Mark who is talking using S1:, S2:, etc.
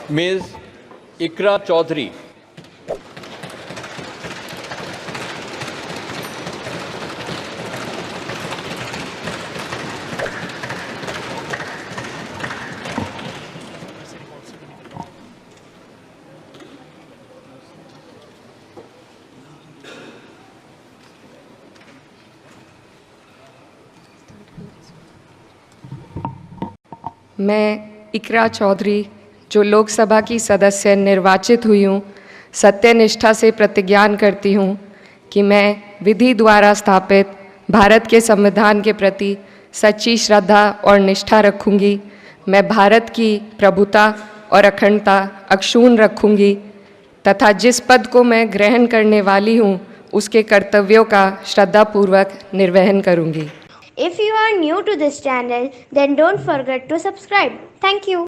S1: Ms. Ikra Chaudhary.
S2: मैं इकरा चौधरी, जो लोकसभा की सदस्य निर्वाचित हुई हूँ, सत्यनिष्ठा से प्रतिज्ञान करती हूँ कि मैं विधि द्वारा स्थापित भारत के संविधान के प्रति सच्ची श्रद्धा और निष्ठा रखूँगी। मैं भारत की प्रभुता और अखंडता अक्षुण्ण रखूँगी तथा जिस पद को मैं ग्रहण करने वाली हूँ उसके कर्तव्यों का श्रद्धापूर्वक निर्वहन करूँगी।
S3: If you are new to this channel, then don't forget to subscribe. Thank you.